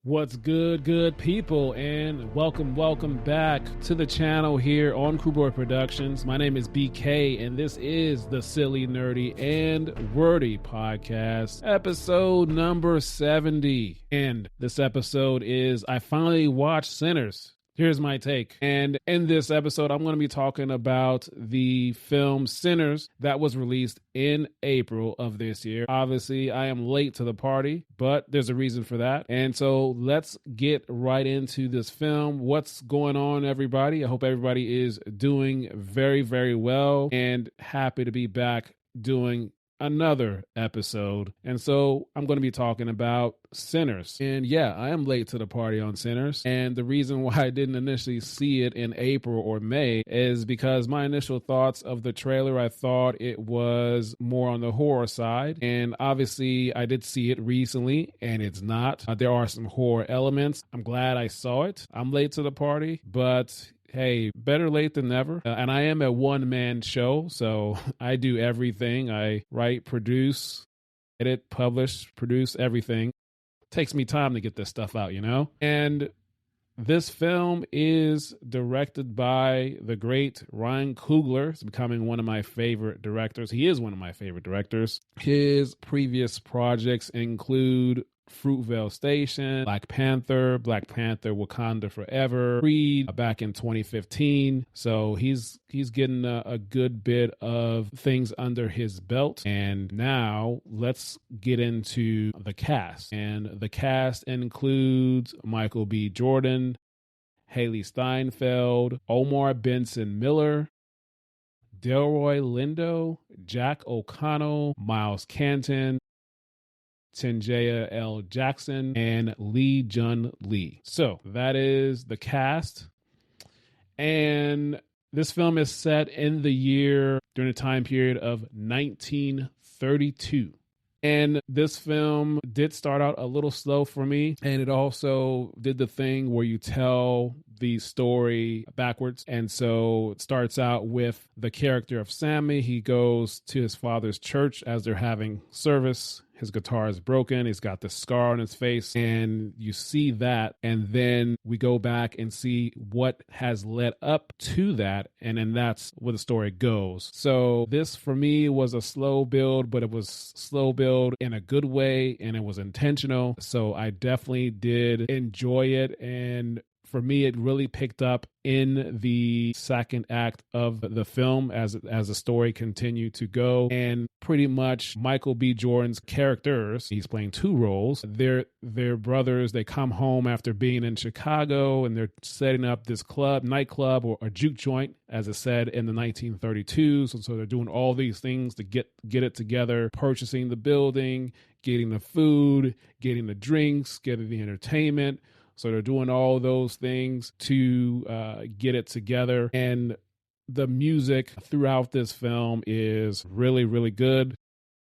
What's good people, and welcome back to the channel here on Coogler Productions. My name is BK, and this is the Silly, Nerdy, and Wordy podcast, episode number 70. And this episode is, I finally watched Sinners. Here's my take. And in this episode, I'm going to be talking about the film Sinners that was released in April of this year. Obviously, I am late to the party, but there's a reason for that. And so let's get right into this film. What's going on, everybody? I hope everybody is doing very, very well and happy to be back doing another episode. And so I'm going to be talking about Sinners. And yeah, I am late to the party on Sinners. And the reason why I didn't initially see it in April or May is because my initial thoughts of the trailer, I thought it was more on the horror side. And obviously I did see it recently and it's not. There are some horror elements. I'm glad I saw it. I'm late to the party, but hey, better late than never. And I am a one-man show, so I do everything. I write, produce, edit, publish, produce everything. Takes me time to get this stuff out, you know? And this film is directed by the great Ryan Coogler. He's becoming one of my favorite directors. He is one of my favorite directors. His previous projects include Fruitvale Station, Black Panther, Wakanda Forever, Creed back in 2015. So he's getting a good bit of things under his belt. And now let's get into the cast. And the cast includes Michael B. Jordan, Haley Steinfeld, Omar Benson Miller, Delroy Lindo, Jack O'Connell, Miles Canton, Tenjaya L. Jackson, and Lee Jun Lee. So that is the cast. And this film is set in the year during the time period of 1932. And this film did start out a little slow for me. And it also did the thing where you tell the story backwards. And so it starts out with the character of Sammy. He goes to his father's church as they're having service. His guitar is broken. He's got this scar on his face. And you see that. And then we go back and see what has led up to that. And then that's where the story goes. So this for me was a slow build, but it was slow build in a good way. And it was intentional. So I definitely did enjoy it. And for me, it really picked up in the second act of the film as the story continued to go. And pretty much Michael B. Jordan's characters, he's playing two roles. They're brothers. They come home after being in Chicago and they're setting up this nightclub or a juke joint, as it said in the 1932s. So they're doing all these things to get it together, purchasing the building, getting the food, getting the drinks, getting the entertainment. So they're doing all those things to get it together. And the music throughout this film is really, really good.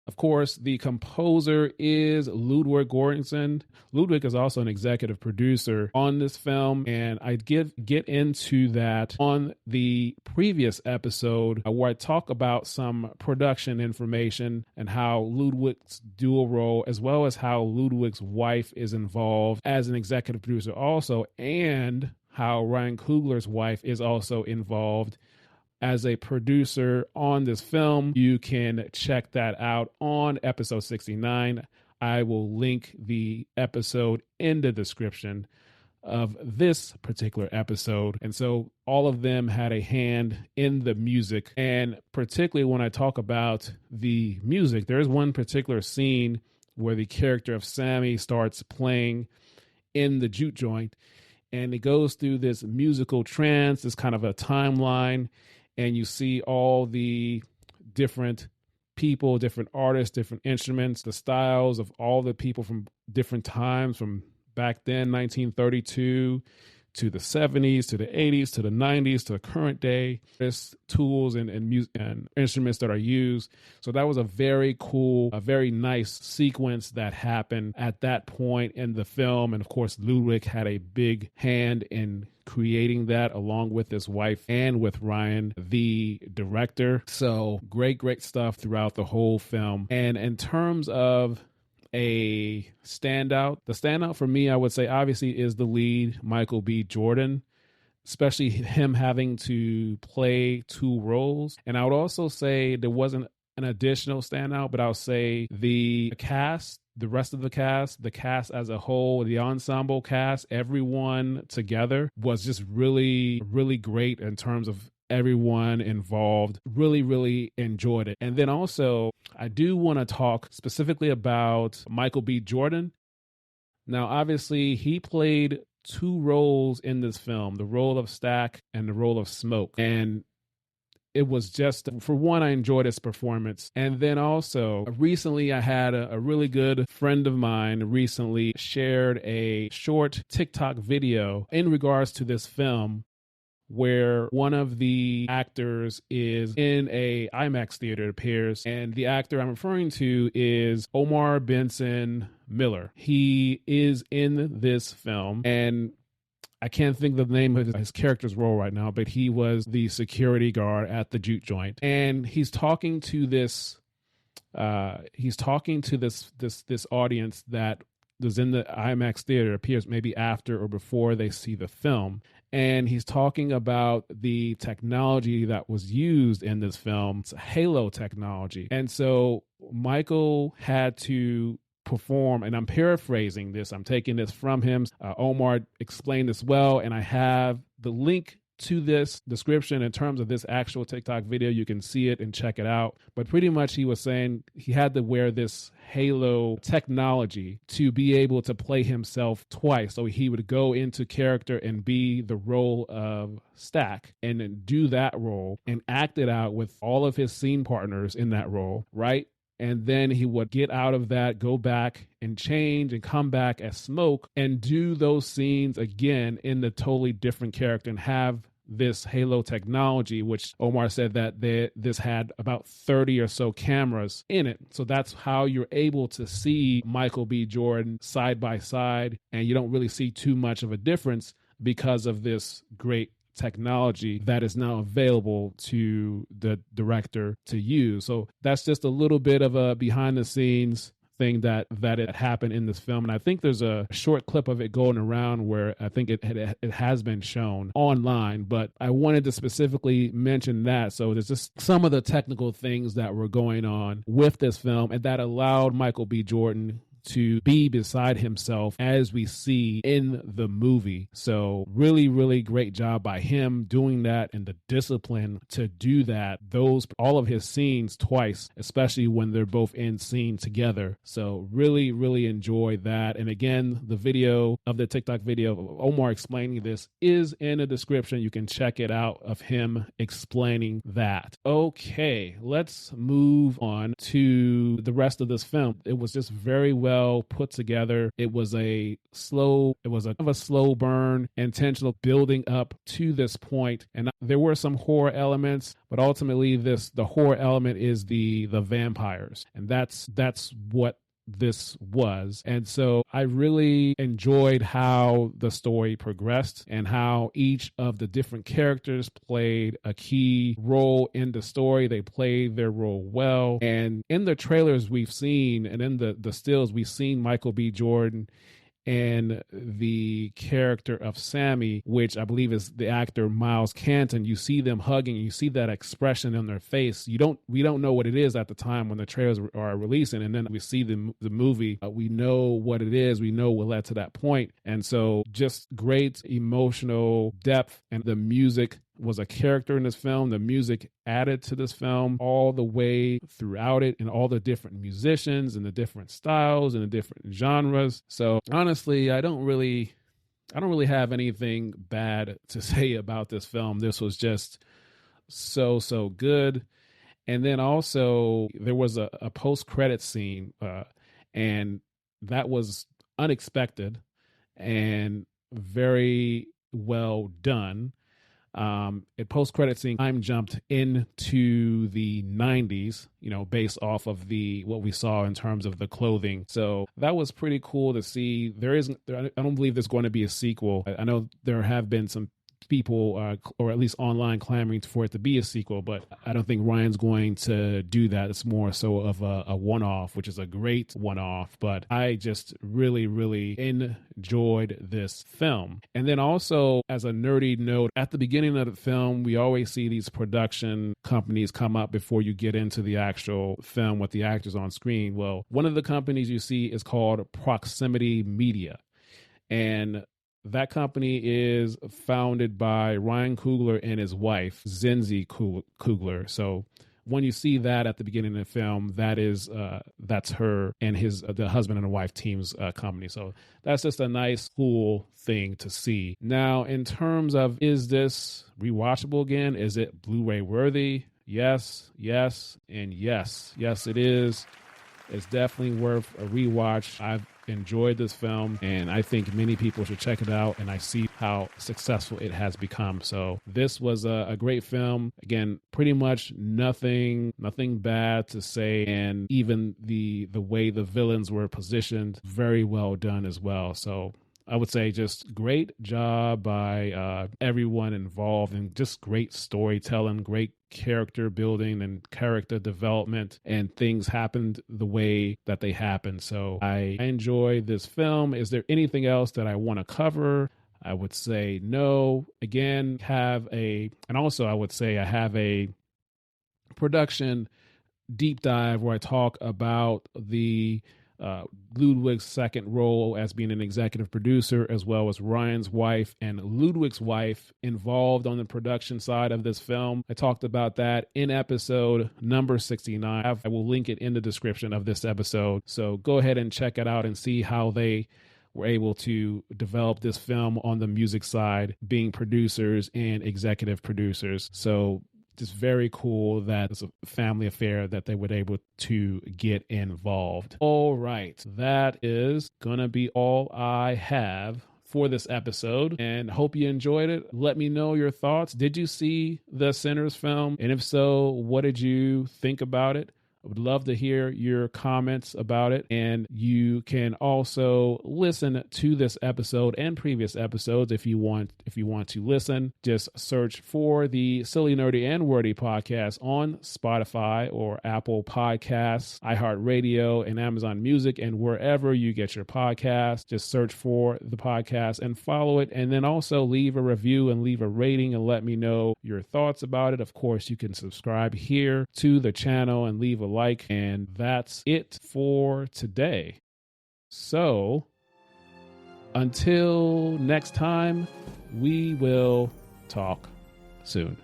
Of course, the composer is Ludwig Göransson. Ludwig is also an executive producer on this film, and I get into that on the previous episode where I talk about some production information and how Ludwig's dual role, as well as how Ludwig's wife is involved as an executive producer also, and how Ryan Coogler's wife is also involved as a producer on this film. You can check that out on episode 69. I will link the episode in the description of this particular episode. And so all of them had a hand in the music. And particularly when I talk about the music, there is one particular scene where the character of Sammy starts playing in the juke joint. And it goes through this musical trance, this kind of a timeline. And you see all the different people, different artists, different instruments, the styles of all the people from different times, from back then, 1932, to the 70s, to the 80s, to the 90s, to the current day. There's tools and music and instruments that are used. So that was a very cool, a very nice sequence that happened at that point in the film. And of course, Ludwig had a big hand in creating that along with his wife and with Ryan, the director. So great stuff throughout the whole film. And in terms of a standout. The standout for me, I would say, obviously, is the lead, Michael B. Jordan, especially him having to play two roles. And I would also say there wasn't an additional standout, but I'll say the cast, the rest of the cast as a whole, the ensemble cast, everyone together was just really, really great in terms of everyone involved. Really, really enjoyed it. And then also, I do want to talk specifically about Michael B. Jordan. Now, obviously, he played two roles in this film, the role of Stack and the role of Smoke. And it was just, for one, I enjoyed his performance. And then also, recently I had a really good friend of mine recently shared a short TikTok video in regards to this film, where one of the actors is in a IMAX theater, it appears, and the actor I'm referring to is Omar Benson Miller. He is in this film, and I can't think of the name of his character's role right now, but he was the security guard at the juke joint, and he's talking to this audience that was in the IMAX theater, appears maybe after or before they see the film. And he's talking about the technology that was used in this film. It's Halo technology. And so Michael had to perform, and I'm paraphrasing this, I'm taking this from him. Omar explained this well, and I have the link to this description in terms of this actual TikTok video. You can see it and check it out. But pretty much he was saying he had to wear this Halo technology to be able to play himself twice. So he would go into character and be the role of Stack and then do that role and act it out with all of his scene partners in that role, right? And then he would get out of that, go back and change and come back as Smoke and do those scenes again in the totally different character and have this Halo technology, which Omar said that this had about 30 or so cameras in it. So that's how you're able to see Michael B. Jordan side by side, and you don't really see too much of a difference because of this great technology that is now available to the director to use. So that's just a little bit of a behind the scenes thing that it happened in this film. And I think there's a short clip of it going around where I think it has been shown online, but I wanted to specifically mention that. So there's just some of the technical things that were going on with this film and that allowed Michael B. Jordan to be beside himself as we see in the movie. So really, really great job by him doing that and the discipline to do that. All of his scenes twice, especially when they're both in scene together. So really, really enjoy that. And again, the video of the TikTok video of Omar explaining this is in the description. You can check it out of him explaining that. Okay, let's move on to the rest of this film. It was just very well put together. It was a slow burn, intentional building up to this point. And there were some horror elements, but ultimately the horror element is the vampires. And that's what this was. And so I really enjoyed how the story progressed and how each of the different characters played a key role in the story. They played their role well. And in the trailers we've seen, and in the stills, we've seen Michael B. Jordan and the character of Sammy, which I believe is the actor Miles Canton. You see them hugging, you see that expression on their face. We don't know what it is at the time when the trailers are releasing, and then we see the movie. We know what it is. We know what led to that point. And so just great emotional depth, and the music was a character in this film. The music added to this film all the way throughout it, and all the different musicians and the different styles and the different genres. So honestly, I don't really have anything bad to say about this film. This was just so good. And then also there was a post-credit scene, and that was unexpected and very well done. A post-credit scene time jumped into the 90s, based off of what we saw in terms of the clothing. So that was pretty cool to see. I don't believe there's going to be a sequel. I know there have been some people, or at least online, clamoring for it to be a sequel, but I don't think Ryan's going to do that. It's more so of a one-off, which is a great one-off, but I just really, really enjoyed this film. And then also, as a nerdy note, at the beginning of the film, we always see these production companies come up before you get into the actual film with the actors on screen. Well, one of the companies you see is called Proximity Media. And that company is founded by Ryan Coogler and his wife, Zinzi Coogler. So when you see that at the beginning of the film, that's her and the husband and wife team's company. So that's just a nice, cool thing to see. Now, in terms of, is this rewatchable again? Is it Blu-ray worthy? Yes, and yes. Yes, it is. It's definitely worth a rewatch. I've enjoyed this film, and I think many people should check it out, and I see how successful it has become. So this was a great film. Again, pretty much nothing bad to say, and even the way the villains were positioned, very well done as well. So I would say just great job by everyone involved, and just great storytelling, great character building and character development, and things happened the way that they happened. So I enjoyed this film. Is there anything else that I want to cover? I would say no. Again, and also I would say I have a production deep dive where I talk about the Ludwig's second role as being an executive producer, as well as Ryan's wife and Ludwig's wife involved on the production side of this film. I talked about that in episode number 69. I will link it in the description of this episode. So go ahead and check it out and see how they were able to develop this film on the music side, being producers and executive producers. So just very cool that it's a family affair that they were able to get involved. All right, that is gonna be all I have for this episode, and hope you enjoyed it. Let me know your thoughts. Did you see the Sinners film? And if so, what did you think about it? I would love to hear your comments about it. And you can also listen to this episode and previous episodes if you want to listen. Just search for the Silly, Nerdy, and Wordy podcast on Spotify or Apple Podcasts, iHeartRadio, and Amazon Music, and wherever you get your podcasts. Just search for the podcast and follow it. And then also leave a review and leave a rating and let me know your thoughts about it. Of course, you can subscribe here to the channel and leave a like, and that's it for today. So until next time, we will talk soon.